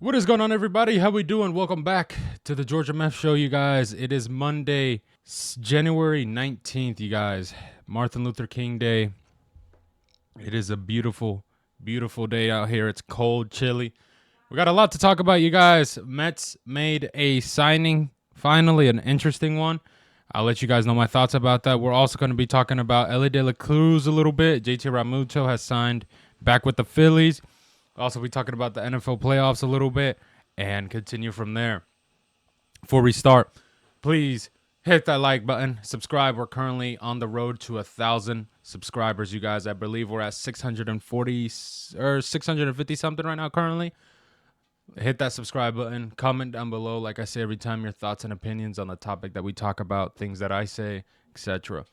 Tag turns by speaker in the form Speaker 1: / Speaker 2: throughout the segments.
Speaker 1: What is going on, everybody? How we doing? Welcome back to the Georgia Meth Show, you guys. It is Monday, January 19th, you guys. Martin Luther King Day. It is a beautiful, beautiful day out here. It's cold, chilly. We got a lot to talk about, you guys. Mets made a signing, finally, an interesting one. I'll let you guys know my thoughts about that. We're also going to be talking about Elly De La Cruz a little bit. JT Realmuto has signed back with the Phillies. Also, be talking about the NFL playoffs a little bit and continue from there. Before we start, please hit that like button, subscribe. We're currently on the road to 1,000 subscribers, you guys. I believe we're at 640 or 650 something right now currently. Hit that subscribe button, comment down below, like I say every time, your thoughts and opinions on the topic that we talk about, things that I say, etc.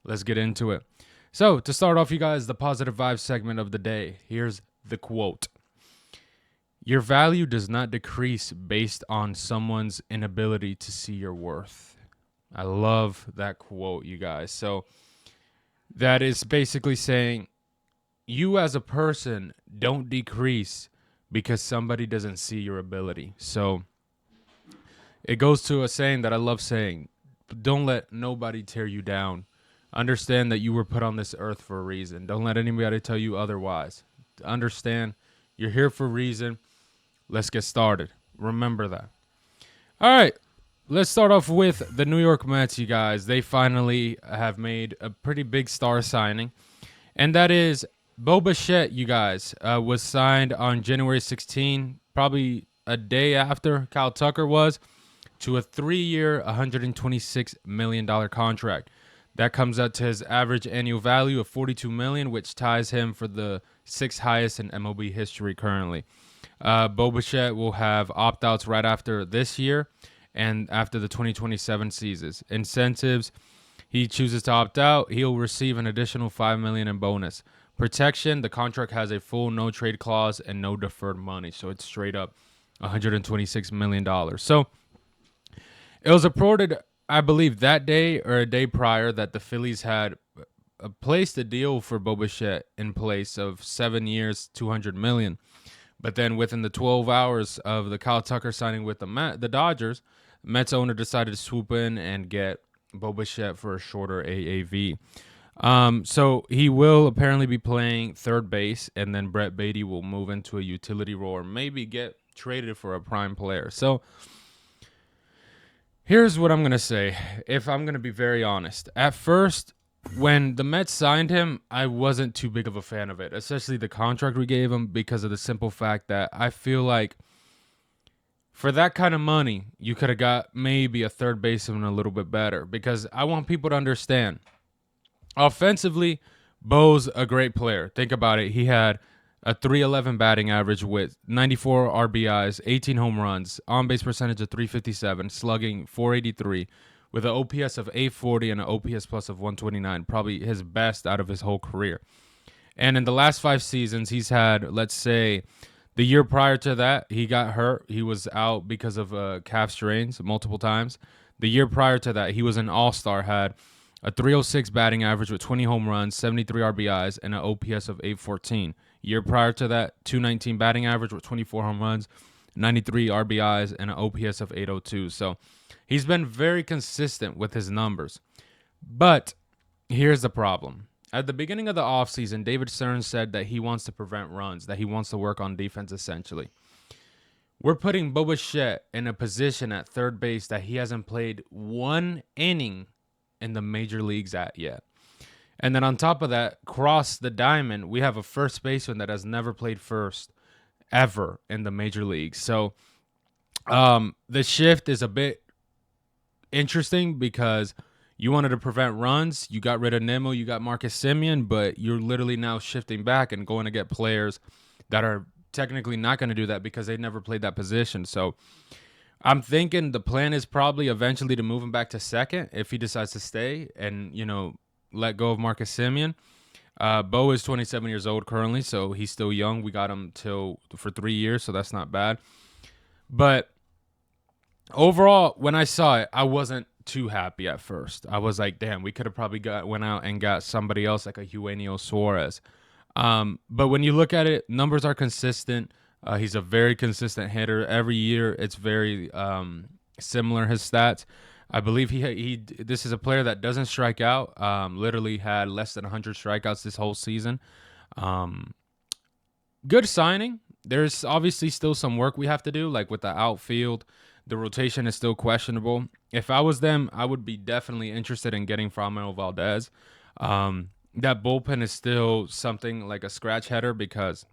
Speaker 1: Let's get into it. So, to start off, you guys, the positive vibes segment of the day. Here's the quote. Your value does not decrease based on someone's inability to see your worth. I love that quote, you guys. So that is basically saying you as a person don't decrease because somebody doesn't see your ability. So it goes to a saying that I love saying, don't let nobody tear you down. Understand that you were put on this earth for a reason. Don't let anybody tell you otherwise. Understand you're here for a reason. Let's get started. Remember that. All right. Let's start off with the New York Mets, you guys. They finally have made a pretty big star signing. And that is Bichette, you guys, was signed on January 16, probably a day after Kyle Tucker was, to a 3-year, $126 million contract. That comes out to his average annual value of $42 million, which ties him for the 6th highest in MLB history currently. Bichette will have opt-outs right after this year and after the 2027 seasons. Incentives, he chooses to opt out, he'll receive an additional $5 million in bonus. Protection, the contract has a full no-trade clause and no deferred money, so it's straight up $126 million. So it was reported, I believe, that day or a day prior that the Phillies had placed a deal for Bichette in place of 7 years, $200 million. But then within the 12 hours of the Kyle Tucker signing with the Dodgers, Mets owner decided to swoop in and get Bichette for a shorter AAV. So he will apparently be playing third base, and then Brett Beatty will move into a utility role or maybe get traded for a prime player. So here's what I'm going to say, if I'm going to be very honest. At first, when the Mets signed him, I wasn't too big of a fan of it, especially the contract we gave him, because of the simple fact that I feel like for that kind of money, you could have got maybe a third baseman a little bit better, because I want people to understand. Offensively, Bo's a great player. Think about it. He had a 311 batting average with 94 RBIs, 18 home runs, on-base percentage of 357, slugging 483, with an OPS of 840 and an OPS plus of 129, probably his best out of his whole career. And in the last 5 seasons, he's had, let's say, the year prior to that, he got hurt. He was out because of calf strains multiple times. The year prior to that, he was an all-star, had a 306 batting average with 20 home runs, 73 RBIs, and an OPS of 814. Year prior to that, 219 batting average with 24 home runs, 93 RBIs, and an OPS of 802. So he's been very consistent with his numbers. But here's the problem. At the beginning of the offseason, David Stern said that he wants to prevent runs, that he wants to work on defense essentially. We're putting Bichette in a position at third base that he hasn't played one inning in the major leagues at yet. And then on top of that, across the diamond, we have a first baseman that has never played first ever in the major leagues. So the shift is a bit interesting because you wanted to prevent runs. You got rid of Nimmo. You got Marcus Semien, but you're literally now shifting back and going to get players that are technically not going to do that because they never played that position. So I'm thinking the plan is probably eventually to move him back to second if he decides to stay and, let go of Marcus Semien. Bo is 27 years old currently, so he's still young. We got him for 3 years, so that's not bad. But overall, when I saw it, I wasn't too happy at first. I was like, damn, we could have probably went out and got somebody else like a Eugenio Suarez. But when you look at it, numbers are consistent. He's a very consistent hitter. Every year, it's very similar, his stats. I believe he this is a player that doesn't strike out. Literally had less than 100 strikeouts this whole season. Good signing. There's obviously still some work we have to do, like with the outfield. The rotation is still questionable. If I was them, I would be definitely interested in getting Framil Valdez. That bullpen is still something like a scratch header because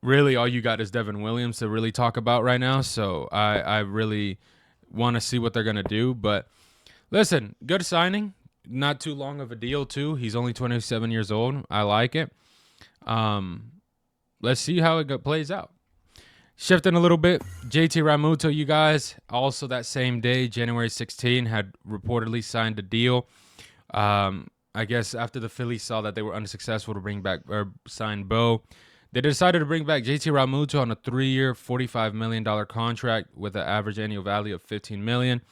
Speaker 1: really all you got is Devin Williams to really talk about right now. So I really want to see what they're going to do. But listen, good signing. Not too long of a deal, too. He's only 27 years old. I like it. Let's see how it plays out. Shifting a little bit, JT Realmuto, you guys, also that same day, January 16, had reportedly signed a deal. I guess after the Phillies saw that they were unsuccessful to bring back or sign Bo, they decided to bring back JT Realmuto on a 3-year, $45 million contract with an average annual value of $15 million.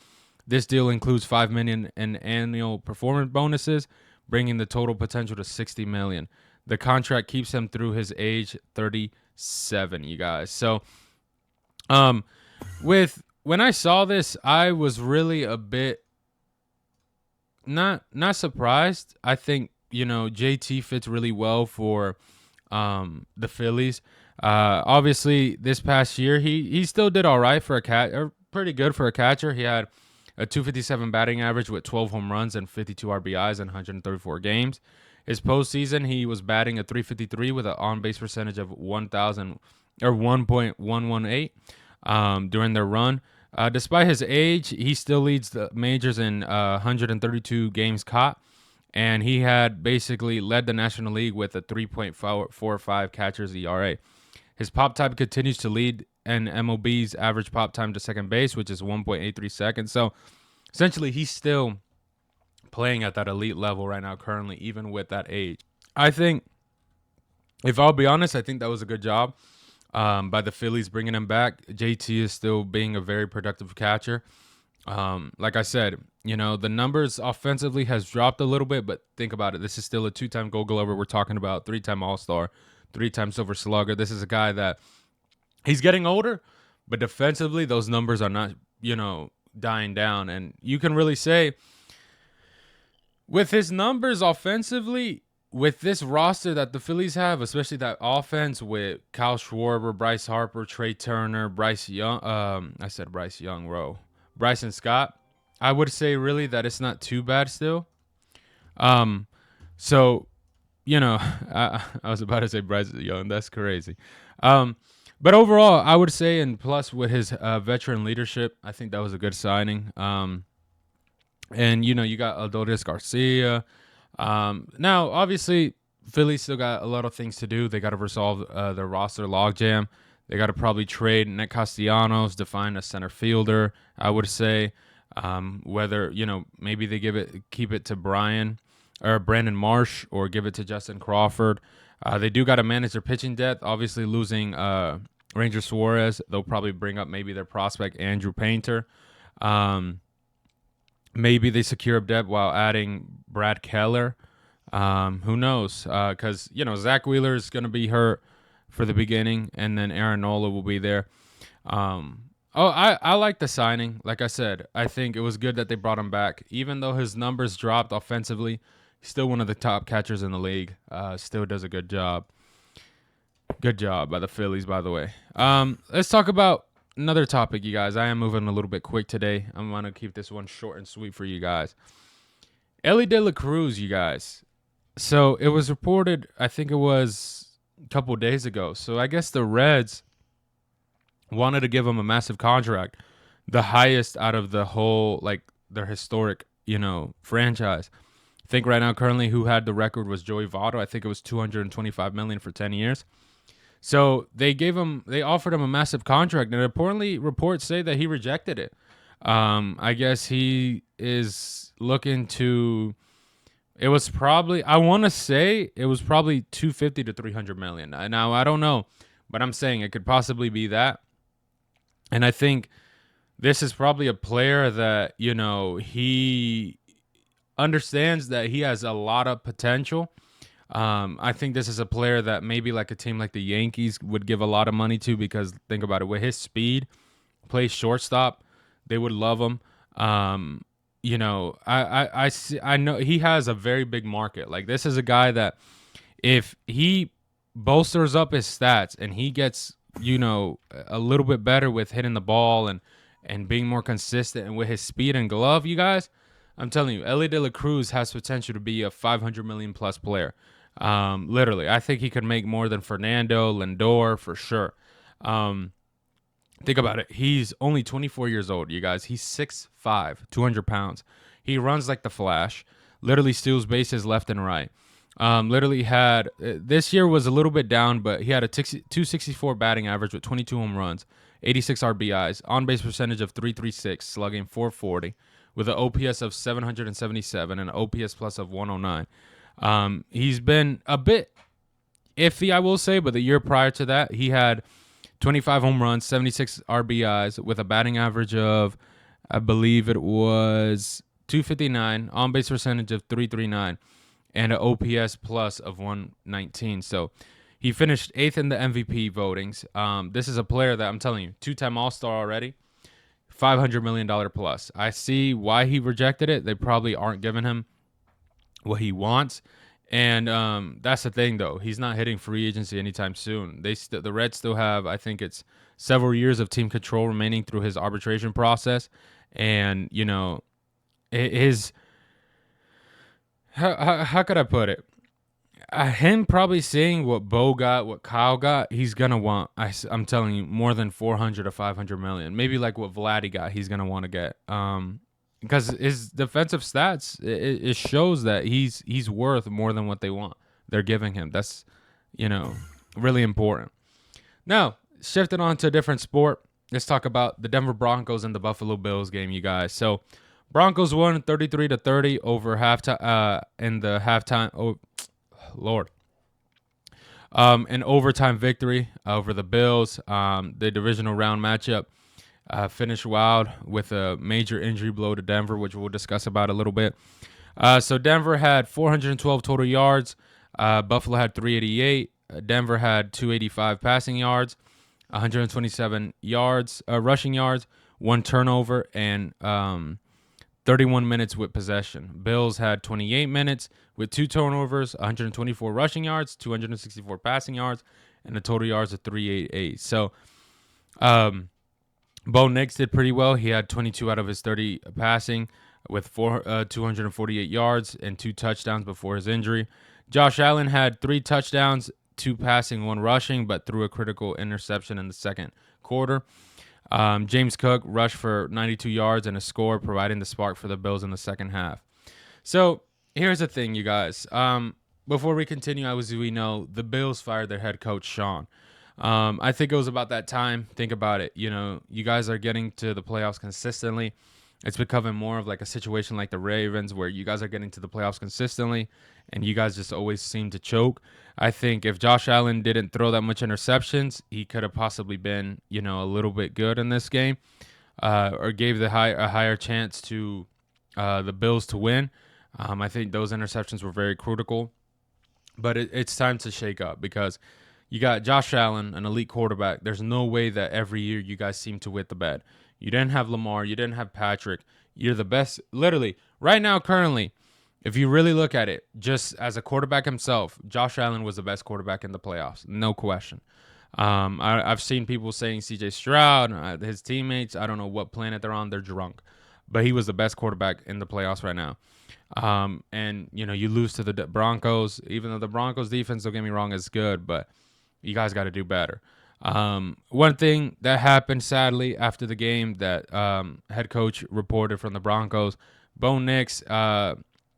Speaker 1: This deal includes $5 million in annual performance bonuses, bringing the total potential to $60 million. The contract keeps him through his age 37, you guys. So, when I saw this, I was really a bit not surprised. I think, JT fits really well for the Phillies. Obviously, this past year, he still did all right for a cat, or pretty good for a catcher. He had a 257 batting average with 12 home runs and 52 RBIs in 134 games. His postseason, he was batting a 353 with an on-base percentage of 1.118 during their run. Despite his age, he still leads the majors in 132 games caught, and he had basically led the National League with a 3.45 catcher's ERA. His pop time continues to lead in MLB's average pop time to second base, which is 1.83 seconds. So essentially, he's still playing at that elite level right now currently, even with that age. I think, if I'll be honest, I think that was a good job by the Phillies bringing him back. JT is still being a very productive catcher. Like I said, the numbers offensively has dropped a little bit, but think about it. This is still a 2-time Gold Glover. We're talking about 3-time All-Star, 3-time Silver Slugger. This is a guy that he's getting older, but defensively, those numbers are not, dying down. And you can really say, with his numbers offensively, with this roster that the Phillies have, especially that offense with Kyle Schwarber, Bryce Harper, Trey Turner, Bryce Young, I said Bryce Young, Bryson Scott, I would say really that it's not too bad still. So, I was about to say Bryce Young. That's crazy. But overall, I would say, and plus with his veteran leadership, I think that was a good signing. And, you got Adolis Garcia. Now, obviously, Philly still got a lot of things to do. They got to resolve their roster logjam. They got to probably trade Nick Castellanos to find a center fielder, I would say. Whether, maybe they keep it to Brandon Marsh or give it to Justin Crawford. They do got to manage their pitching depth. Obviously, losing Ranger Suarez, they'll probably bring up maybe their prospect Andrew Painter. Maybe they secure depth while adding Brad Keller. Who knows? Because, Zach Wheeler is going to be hurt for the beginning, and then Aaron Nola will be there. I like the signing. Like I said, I think it was good that they brought him back. Even though his numbers dropped offensively, he's still one of the top catchers in the league. Still does a good job. Good job by the Phillies, by the way. Let's talk about another topic, you guys. I am moving a little bit quick today. I'm going to keep this one short and sweet for you guys. Elly De La Cruz, you guys. So it was reported, I think it was a couple of days ago. So I guess the Reds wanted to give him a massive contract, the highest out of the whole, their historic, franchise. I think right now, currently, who had the record was Joey Votto. I think it was $225 million for 10 years. So they offered him a massive contract, and importantly, reports say that he rejected it. I guess he is looking to. It was probably, I want to say it was probably $250 to $300 million. Now I don't know, but I'm saying it could possibly be that. And I think this is probably a player that he understands that he has a lot of potential. I think this is a player that maybe like a team like the Yankees would give a lot of money to, because think about it, with his speed, plays shortstop, they would love him. I know he has a very big market. Like, this is a guy that if he bolsters up his stats and he gets, a little bit better with hitting the ball and being more consistent and with his speed and glove, you guys, I'm telling you, Ellie De La Cruz has potential to be a 500 million plus player. Literally, I think he could make more than Fernando, Lindor for sure. Think about it. He's only 24 years old, you guys. He's 6'5", 200 pounds. He runs like the Flash. Literally steals bases left and right. Literally had this year was a little bit down, but he had a 264 batting average with 22 home runs, 86 RBIs, on base percentage of 336, slugging 440, with an OPS of 777 and an OPS plus of 109. He's been a bit iffy, I will say, but the year prior to that, he had 25 home runs, 76 RBIs, with a batting average of, I believe it was 259, on base percentage of 339, and an OPS plus of 119. So he finished 8th in the MVP votings. This is a player that I'm telling you, 2-time All-Star already, $500 million plus. I see why he rejected it. They probably aren't giving him what he wants. And that's the thing, though. He's not hitting free agency anytime soon. The Reds still have, I think it's several years of team control remaining through his arbitration process. And, his how could I put it? Him probably seeing what Bo got, what Kyle got, he's going to want, I'm telling you, more than 400 to 500 million. Maybe like what Vladdy got, he's going to want to get. Because his defensive stats, it shows that he's worth more than what they're giving him. That's, really important. Now, shifting on to a different sport, let's talk about the Denver Broncos and the Buffalo Bills game, you guys. So, Broncos won 33-30 over halftime in the halftime. Oh, Lord. An overtime victory over the Bills. The divisional round matchup. Finished wild with a major injury blow to Denver, which we'll discuss about a little bit. So Denver had 412 total yards. Buffalo had 388. Denver had 285 passing yards, 127 yards, rushing yards, 1 turnover, and 31 minutes with possession. Bills had 28 minutes with 2 turnovers, 124 rushing yards, 264 passing yards, and a total yards of 388. So, Bo Nix did pretty well. He had 22 out of his 30 passing with 248 yards and 2 touchdowns before his injury. Josh Allen had 3 touchdowns, 2 passing, 1 rushing, but threw a critical interception in the second quarter. James Cook rushed for 92 yards and a score, providing the spark for the Bills in the second half. So here's the thing, you guys. Before we continue, as we know, the Bills fired their head coach, Sean. I think it was about that time. Think about it. You guys are getting to the playoffs consistently. It's becoming more of like a situation like the Ravens, where you guys are getting to the playoffs consistently and you guys just always seem to choke. I think if Josh Allen didn't throw that much interceptions, he could have possibly been, a little bit good in this game, or gave a higher chance to the Bills to win. I think those interceptions were very critical. But it's time to shake up, because you got Josh Allen, an elite quarterback. There's no way that every year you guys seem to win the bet. You didn't have Lamar. You didn't have Patrick. You're the best. Literally, right now, currently, if you really look at it, just as a quarterback himself, Josh Allen was the best quarterback in the playoffs. No question. I've seen people saying C.J. Stroud, his teammates, I don't know what planet they're on. They're drunk. But he was the best quarterback in the playoffs right now. And, you lose to the Broncos. Even though the Broncos defense, don't get me wrong, is good, but you guys got to do better. One thing that happened, sadly, after the game that head coach reported from the Broncos, Bo Nix,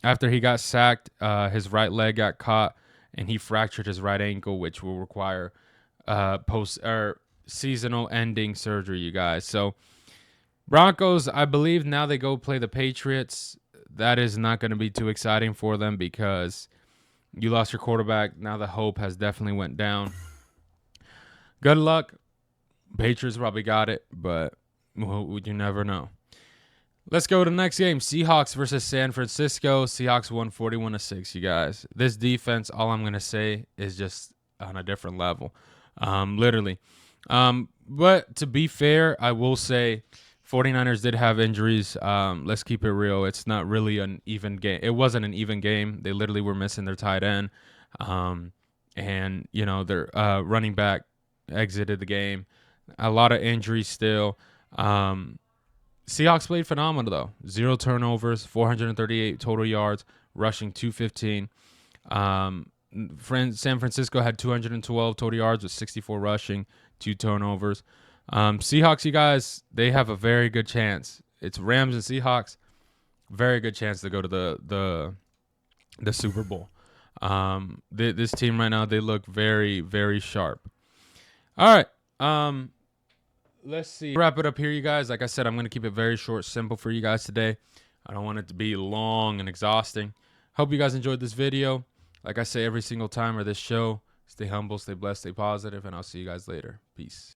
Speaker 1: after he got sacked, his right leg got caught, and he fractured his right ankle, which will require seasonal ending surgery, you guys. So Broncos, I believe now they go play the Patriots. That is not going to be too exciting for them, because you lost your quarterback. Now the hope has definitely went down. Good luck. Patriots probably got it, but you never know. Let's go to the next game. Seahawks versus San Francisco. Seahawks won 41-6, you guys. This defense, all I'm going to say is just on a different level. Literally. But to be fair, I will say 49ers did have injuries. Let's keep it real. It's not really an even game. It wasn't an even game. They literally were missing their tight end. And, you know, their running back exited the game. A lot of injuries still. Seahawks played phenomenal, though. 0 turnovers, 438 total yards, rushing 215. San Francisco had 212 total yards with 64 rushing, 2 turnovers. Seahawks, you guys, they have a very good chance. It's Rams and Seahawks, very good chance to go to the Super Bowl. This team right now, they look very, very sharp. All right. Let's see. Wrap it up here, you guys. Like I said, I'm going to keep it very short, simple for you guys today. I don't want it to be long and exhausting. Hope you guys enjoyed this video. Like I say every single time or this show, stay humble, stay blessed, stay positive, and I'll see you guys later. Peace.